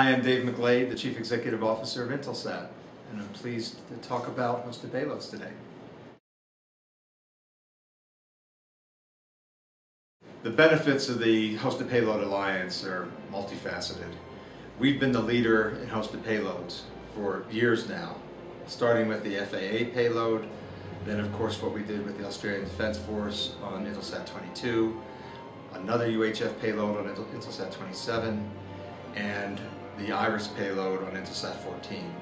Hi, I'm Dave McGlade, the Chief Executive Officer of Intelsat, and I'm pleased to talk about hosted payloads today. The benefits of the Hosted Payload Alliance are multifaceted. We've been the leader in hosted payloads for years now, starting with the FAA payload, then of course what we did with the Australian Defence Force on Intelsat 22, another UHF payload on Intelsat 27, and the IRIS payload on Intelsat 14.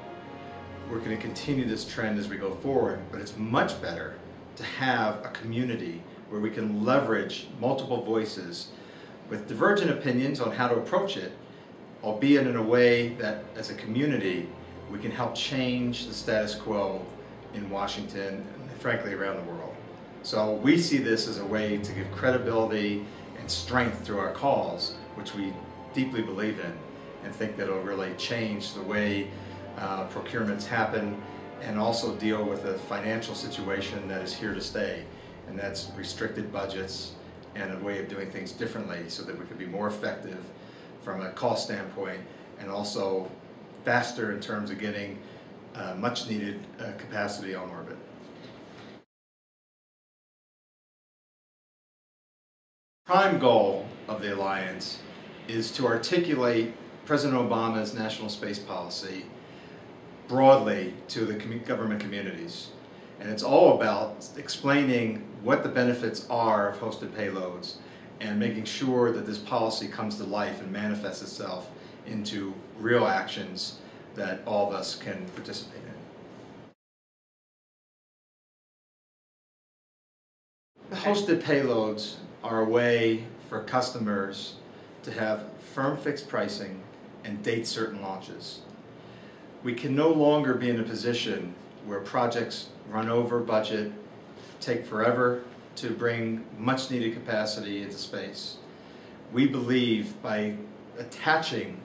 We're going to continue this trend as we go forward, but it's much better to have a community where we can leverage multiple voices with divergent opinions on how to approach it, albeit in a way that as a community we can help change the status quo in Washington and frankly around the world. So we see this as a way to give credibility and strength to our cause, which we deeply believe in, and think that it'll really change the way procurements happen and also deal with a financial situation that is here to stay, and that's restricted budgets and a way of doing things differently so that we can be more effective from a cost standpoint and also faster in terms of getting much needed capacity on orbit. Prime goal of the Alliance is to articulate President Obama's national space policy broadly to the government communities. And it's all about explaining what the benefits are of hosted payloads and making sure that this policy comes to life and manifests itself into real actions that all of us can participate in. The hosted payloads are a way for customers to have firm fixed pricing and date certain launches. We can no longer be in a position where projects run over budget, take forever to bring much needed capacity into space. We believe by attaching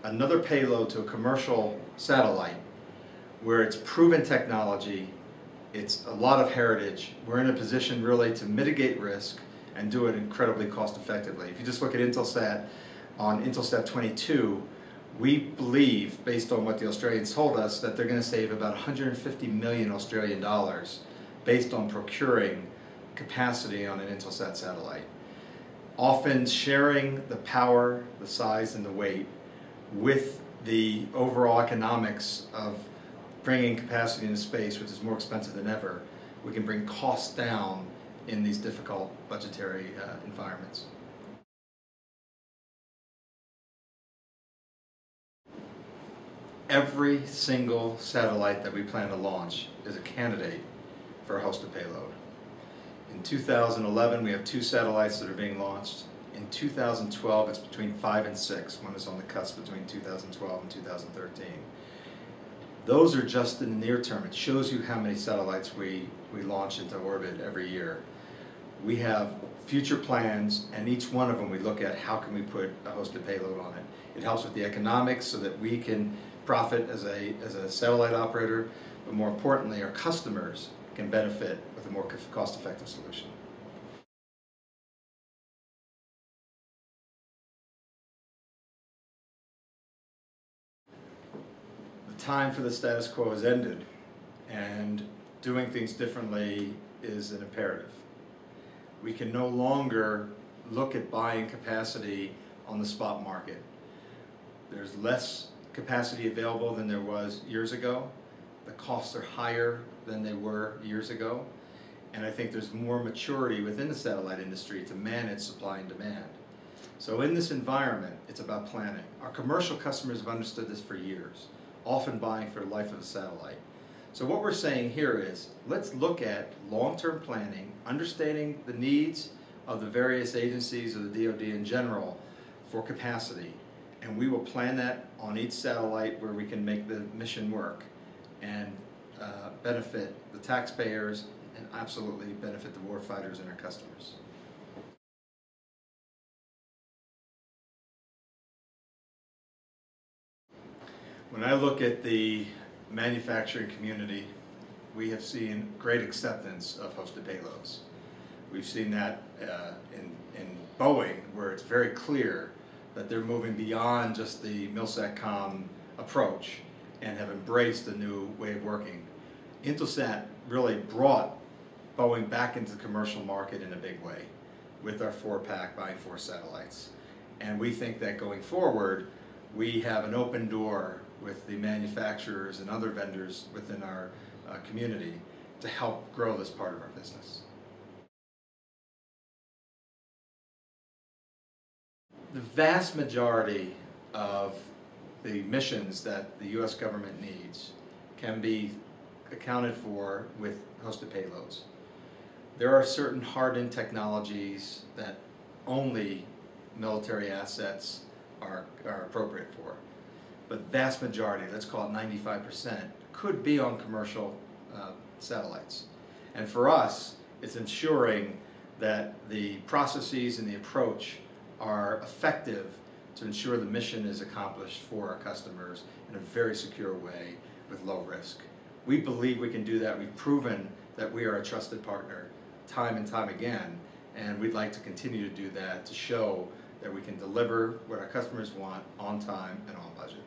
another payload to a commercial satellite where it's proven technology, it's a lot of heritage, we're in a position really to mitigate risk and do it incredibly cost effectively. If you just look at Intelsat, on Intelsat 22, we believe, based on what the Australians told us, that they're going to save about 150 million Australian dollars based on procuring capacity on an Intelsat satellite. Often sharing the power, the size, and the weight with the overall economics of bringing capacity into space, which is more expensive than ever, we can bring costs down in these difficult budgetary environments. Every single satellite that we plan to launch is a candidate for a hosted payload. In 2011, we have 2 satellites that are being launched. In 2012, it's between 5 and 6. One is on the cusp between 2012 and 2013. Those are just in the near term. It shows you how many satellites we launch into orbit every year. We have future plans, and each one of them we look at how can we put a hosted payload on it. It helps with the economics so that we can profit as a satellite operator, but more importantly, our customers can benefit with a more cost-effective solution. The time for the status quo has ended, and doing things differently is an imperative. We can no longer look at buying capacity on the spot market. There's less capacity available than there was years ago. The costs are higher than they were years ago. And I think there's more maturity within the satellite industry to manage supply and demand. So in this environment, it's about planning. Our commercial customers have understood this for years, often buying for the life of the satellite. So what we're saying here is, let's look at long-term planning, understanding the needs of the various agencies of the DoD in general for capacity. And we will plan that on each satellite where we can make the mission work and benefit the taxpayers and absolutely benefit the warfighters and our customers. When I look at the manufacturing community, we have seen great acceptance of hosted payloads. We've seen that in Boeing, where it's very clear that they're moving beyond just the MilSatCom approach and have embraced a new way of working. Intelsat really brought Boeing back into the commercial market in a big way with our 4-pack buying 4 satellites. And we think that going forward, we have an open door with the manufacturers and other vendors within our community to help grow this part of our business. The vast majority of the missions that the U.S. government needs can be accounted for with hosted payloads. There are certain hardened technologies that only military assets are appropriate for. But vast majority, let's call it 95%, could be on commercial satellites. And for us, it's ensuring that the processes and the approach are effective to ensure the mission is accomplished for our customers in a very secure way with low risk. We believe we can do that. We've proven that we are a trusted partner time and time again, and we'd like to continue to do that to show that we can deliver what our customers want on time and on budget.